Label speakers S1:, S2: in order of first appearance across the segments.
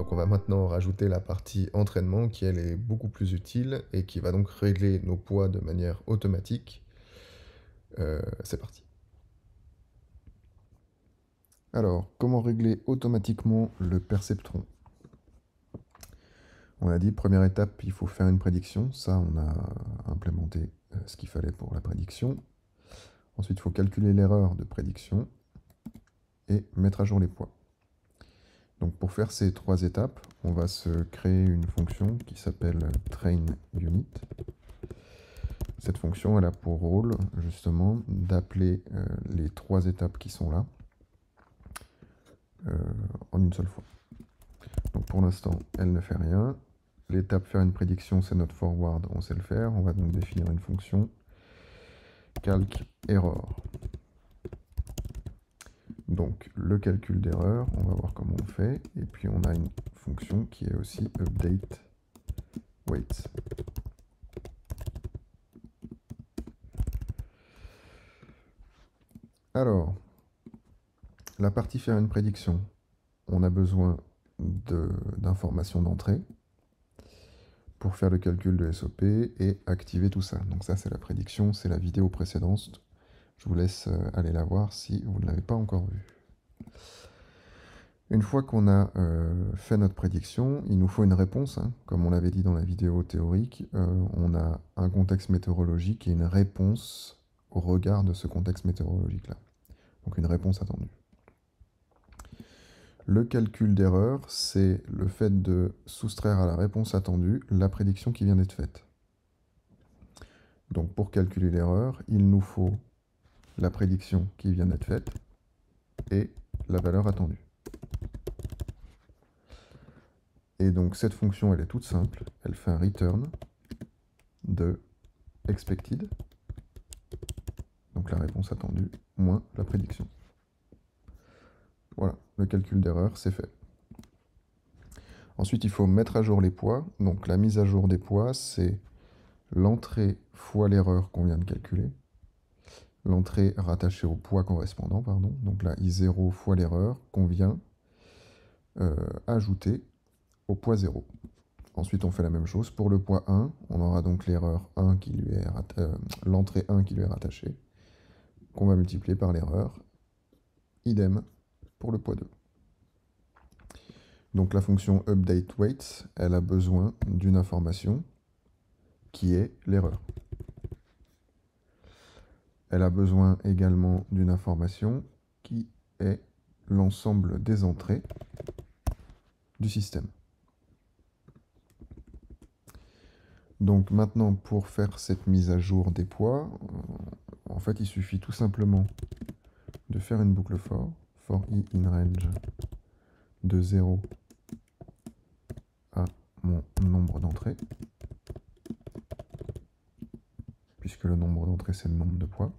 S1: Donc on va maintenant rajouter la partie entraînement qui elle est beaucoup plus utile et qui va donc régler nos poids de manière automatique. C'est parti. Alors, comment régler automatiquement le perceptron? On a dit, première étape, il faut faire une prédiction. Ça, on a implémenté ce qu'il fallait pour la prédiction. Ensuite, il faut calculer l'erreur de prédiction et mettre à jour les poids. Donc pour faire ces 3 étapes, on va se créer une fonction qui s'appelle trainUnit. Cette fonction, elle a pour rôle justement d'appeler les 3 étapes qui sont là en une seule fois. Donc pour l'instant, elle ne fait rien. L'étape faire une prédiction, c'est notre forward, on sait le faire. On va donc définir une fonction calc error. Donc le calcul d'erreur, on va voir comment on fait. Et puis on a une fonction qui est aussi update weights. Alors, la partie faire une prédiction, on a besoin d'informations d'entrée pour faire le calcul de SOP et activer tout ça. Donc ça, c'est la prédiction, c'est la vidéo précédente. Je vous laisse aller la voir si vous ne l'avez pas encore vue. Une fois qu'on a fait notre prédiction, il nous faut une réponse. Comme on l'avait dit dans la vidéo théorique, on a un contexte météorologique et une réponse au regard de ce contexte météorologique-là. Donc une réponse attendue. Le calcul d'erreur, c'est le fait de soustraire à la réponse attendue la prédiction qui vient d'être faite. Donc pour calculer l'erreur, il nous faut la prédiction qui vient d'être faite et la valeur attendue. Et donc cette fonction, elle est toute simple. Elle fait un return de expected, donc la réponse attendue, moins la prédiction. Voilà, le calcul d'erreur, c'est fait. Ensuite, il faut mettre à jour les poids. Donc la mise à jour des poids, c'est l'entrée fois l'erreur qu'on vient de calculer. L'entrée rattachée au poids correspondant, pardon. Donc là, I0 fois l'erreur qu'on vient ajouter au poids 0. Ensuite, on fait la même chose pour le poids 1. On aura donc l'erreur 1 qui lui est l'entrée 1 qui lui est rattachée, qu'on va multiplier par l'erreur. Idem pour le poids 2. Donc la fonction updateWeights, elle a besoin d'une information qui est l'erreur. Elle a besoin également d'une information qui est l'ensemble des entrées du système. Donc maintenant, pour faire cette mise à jour des poids, en fait, il suffit tout simplement de faire une boucle for i in range de 0 à mon nombre d'entrées, puisque le nombre d'entrées, c'est le nombre de poids.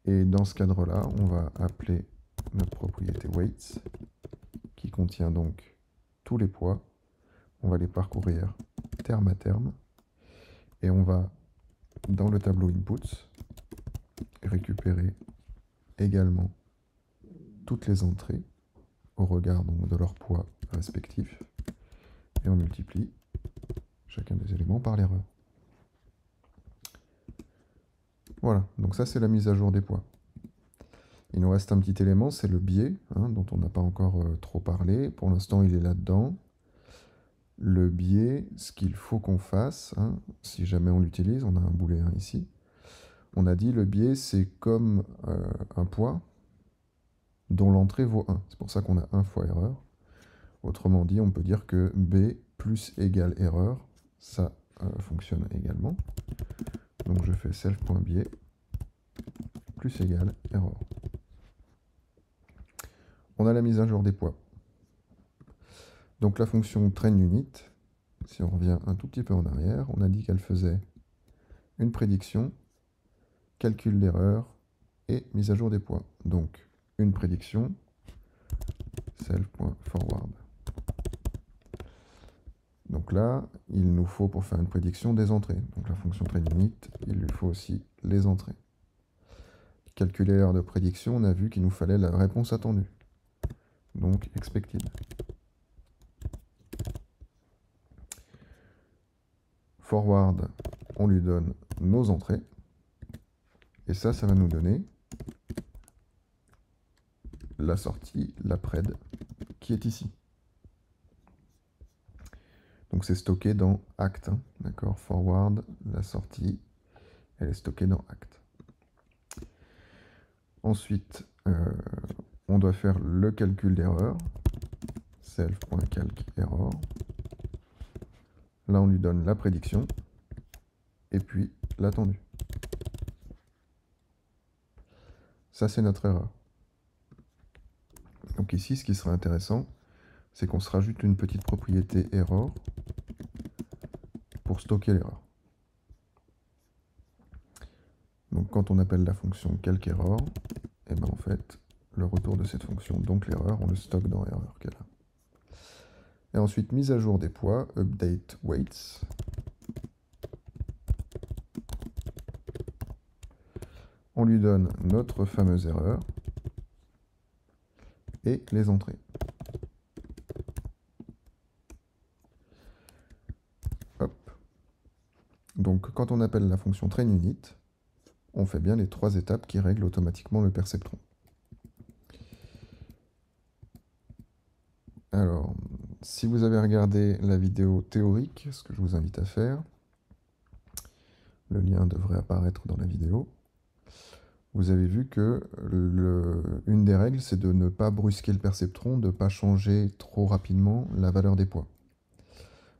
S1: Et dans ce cadre-là, on va appeler notre propriété weights, qui contient donc tous les poids. On va les parcourir terme à terme. Et on va, dans le tableau inputs, récupérer également toutes les entrées au regard donc, de leur poids respectif. Et on multiplie chacun des éléments par l'erreur. Voilà, donc ça c'est la mise à jour des poids. Il nous reste un petit élément, c'est le biais, dont on n'a pas encore trop parlé. Pour l'instant, il est là-dedans. Le biais, ce qu'il faut qu'on fasse, si jamais on l'utilise, on a un booléen ici. On a dit le biais, c'est comme un poids dont l'entrée vaut 1. C'est pour ça qu'on a 1 fois erreur. Autrement dit, on peut dire que b plus égale erreur, ça fonctionne également. Donc je fais self.biais plus égale erreur. On a la mise à jour des poids. Donc la fonction trainUnit, si on revient un tout petit peu en arrière, on a dit qu'elle faisait une prédiction, calcul d'erreur et mise à jour des poids. Donc une prédiction, self.forward. Donc là, il nous faut pour faire une prédiction des entrées. Donc la fonction trainUnit, il lui faut aussi les entrées. Calculer l'erreur de prédiction, on a vu qu'il nous fallait la réponse attendue. Donc expected. forward, on lui donne nos entrées. Et ça va nous donner la sortie, la pred, qui est ici. Donc c'est stocké dans act, hein, d'accord? Forward, la sortie, elle est stockée dans act. Ensuite, on doit faire le calcul d'erreur, self.calc_error. Là, on lui donne la prédiction, et puis l'attendu. Ça, c'est notre erreur. Donc ici, ce qui serait intéressant, c'est qu'on se rajoute une petite propriété error pour stocker l'erreur. Donc quand on appelle la fonction calc_error, et ben en fait, le retour de cette fonction, donc l'erreur, on le stocke dans erreur qu'elle a. Et ensuite, mise à jour des poids, update weights. On lui donne notre fameuse erreur et les entrées. Hop. Donc quand on appelle la fonction trainUnit, on fait bien les 3 étapes qui règlent automatiquement le perceptron. Alors, si vous avez regardé la vidéo théorique, ce que je vous invite à faire, le lien devrait apparaître dans la vidéo, vous avez vu que une des règles, c'est de ne pas brusquer le perceptron, de ne pas changer trop rapidement la valeur des poids.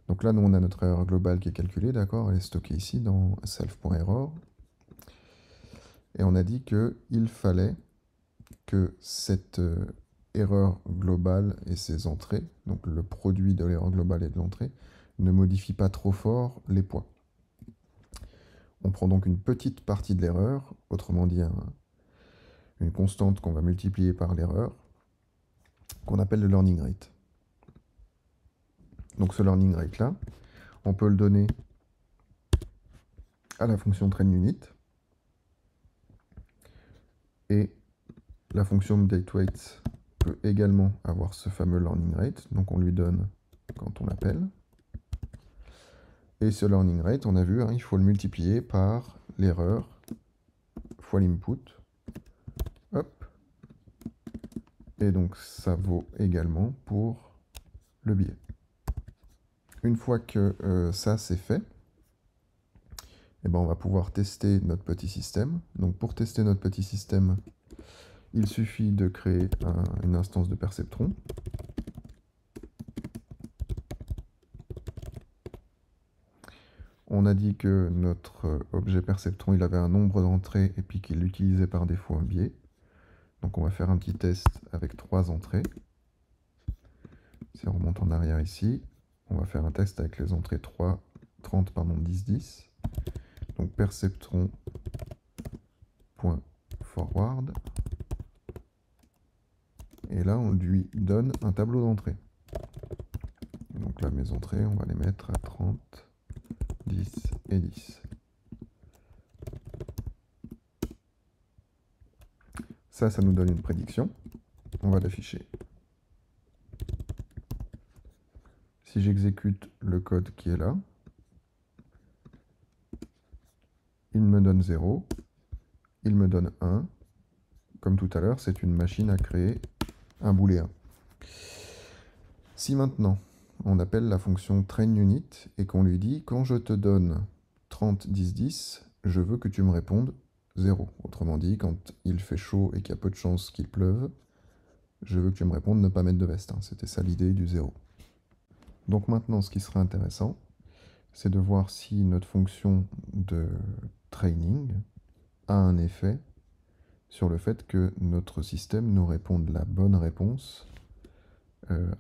S1: Donc là, nous, on a notre erreur globale qui est calculée, d'accord? Elle est stockée ici dans self.error. Et on a dit qu'il fallait que cette erreur globale et ses entrées, donc le produit de l'erreur globale et de l'entrée, ne modifie pas trop fort les poids. On prend donc une petite partie de l'erreur, autrement dit une constante qu'on va multiplier par l'erreur, qu'on appelle le learning rate. Donc ce learning rate là, on peut le donner à la fonction trainUnit, et la fonction updateWeights peut également avoir ce fameux learning rate, donc on lui donne quand on l'appelle. Et ce learning rate, on a vu, hein, il faut le multiplier par l'erreur fois l'input. Hop. Et donc ça vaut également pour le biais. Une fois que ça c'est fait, eh ben, on va pouvoir tester notre petit système. Donc pour tester notre petit système, il suffit de créer une instance de perceptron. On a dit que notre objet perceptron, il avait un nombre d'entrées et puis qu'il utilisait par défaut un biais. Donc on va faire un petit test avec 3 entrées. Si on remonte en arrière ici, on va faire un test avec les entrées 30, 10, 10. Donc perceptron.forward. Et là, on lui donne un tableau d'entrées. Donc là, mes entrées, on va les mettre à 30, 10 et 10. Ça nous donne une prédiction. On va l'afficher. Si j'exécute le code qui est là, il me donne 0, il me donne 1. Comme tout à l'heure, c'est une machine à créer un booléen. Si maintenant, on appelle la fonction trainUnit et qu'on lui dit, quand je te donne 30, 10, 10, je veux que tu me répondes 0. Autrement dit, quand il fait chaud et qu'il y a peu de chances qu'il pleuve, je veux que tu me répondes ne pas mettre de veste. Hein. C'était ça l'idée du 0. Donc maintenant, ce qui serait intéressant, c'est de voir si notre fonction de training a un effet sur le fait que notre système nous réponde la bonne réponse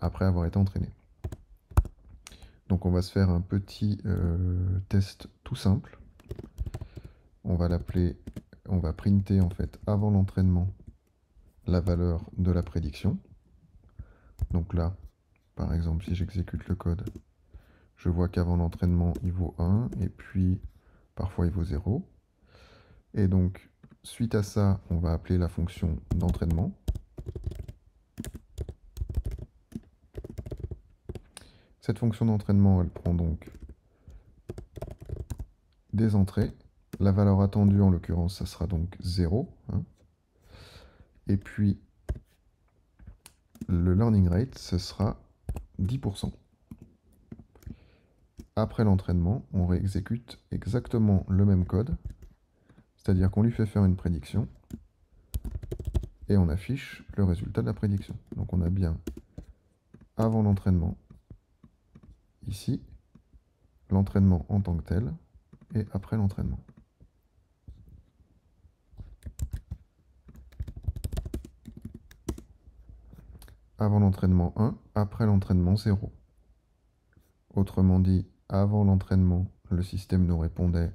S1: après avoir été entraîné. Donc on va se faire un petit test tout simple. On va l'appeler, on va printer en fait avant l'entraînement la valeur de la prédiction. Donc là, par exemple, si j'exécute le code, je vois qu'avant l'entraînement, il vaut 1, et puis parfois il vaut 0. Et donc, suite à ça, on va appeler la fonction d'entraînement. Cette fonction d'entraînement, elle prend donc des entrées. La valeur attendue, en l'occurrence, ça sera donc 0. Hein. Et puis, le learning rate, ce sera 10%. Après l'entraînement, on réexécute exactement le même code, c'est-à-dire qu'on lui fait faire une prédiction, et on affiche le résultat de la prédiction. Donc on a bien avant l'entraînement, ici, l'entraînement en tant que tel, et après l'entraînement. Avant l'entraînement 1, après l'entraînement 0. Autrement dit, avant l'entraînement, le système nous répondait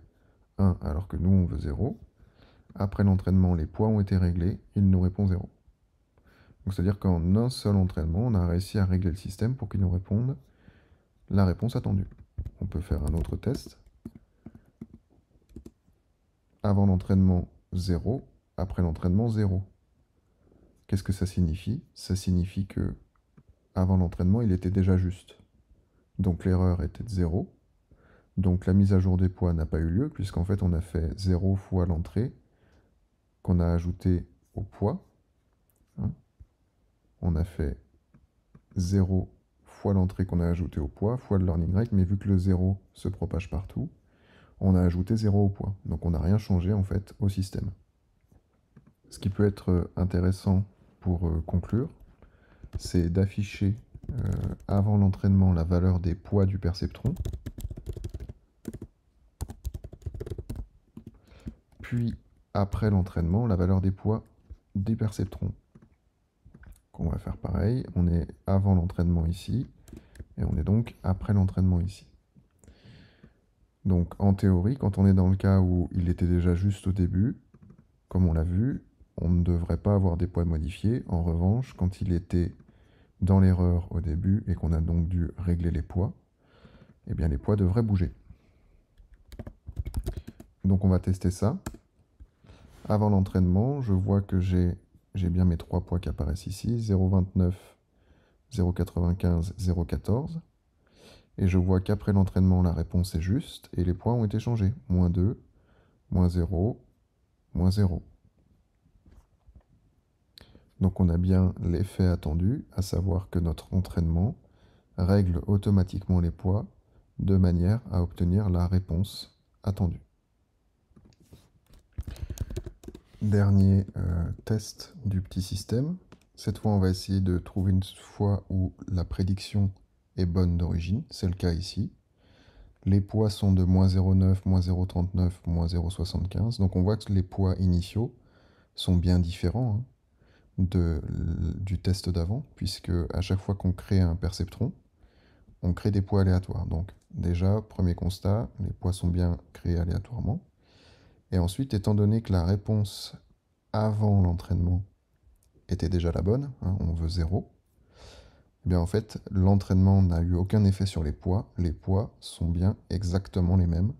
S1: 1 alors que nous on veut 0. Après l'entraînement, les poids ont été réglés, il nous répond 0. Donc c'est-à-dire qu'en un seul entraînement, on a réussi à régler le système pour qu'il nous réponde la réponse attendue. On peut faire un autre test. Avant l'entraînement 0, après l'entraînement 0. Qu'est-ce que ça signifie? Ça signifie que avant l'entraînement, il était déjà juste. Donc l'erreur était de 0. Donc la mise à jour des poids n'a pas eu lieu, puisqu'en fait on a fait 0 fois l'entrée qu'on a ajouté au poids. Hein. On a fait 0 fois l'entrée qu'on a ajoutée au poids, fois le learning rate, mais vu que le 0 se propage partout, on a ajouté 0 au poids. Donc on n'a rien changé en fait au système. Ce qui peut être intéressant pour conclure, c'est d'afficher avant l'entraînement la valeur des poids du perceptron, puis après l'entraînement la valeur des poids des perceptrons. On va faire pareil, on est avant l'entraînement ici, et on est donc après l'entraînement ici. Donc en théorie, quand on est dans le cas où il était déjà juste au début, comme on l'a vu, on ne devrait pas avoir des poids modifiés. En revanche, quand il était dans l'erreur au début et qu'on a donc dû régler les poids, eh bien les poids devraient bouger. Donc on va tester ça. Avant l'entraînement, je vois que j'ai bien mes 3 poids qui apparaissent ici, 0,29, 0,95, 0,14. Et je vois qu'après l'entraînement, la réponse est juste et les poids ont été changés. Moins 2, moins 0, moins 0. Donc on a bien l'effet attendu, à savoir que notre entraînement règle automatiquement les poids de manière à obtenir la réponse attendue. Dernier test du petit système. Cette fois, on va essayer de trouver une fois où la prédiction est bonne d'origine. C'est le cas ici. Les poids sont de moins 0,9, moins 0,39, moins 0,75. Donc on voit que les poids initiaux sont bien différents du test d'avant, puisque à chaque fois qu'on crée un perceptron, on crée des poids aléatoires. Donc déjà, premier constat, les poids sont bien créés aléatoirement. Et ensuite, étant donné que la réponse avant l'entraînement était déjà la bonne, hein, on veut 0, eh bien en fait, l'entraînement n'a eu aucun effet sur les poids. Les poids sont bien exactement les mêmes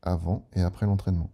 S1: avant et après l'entraînement.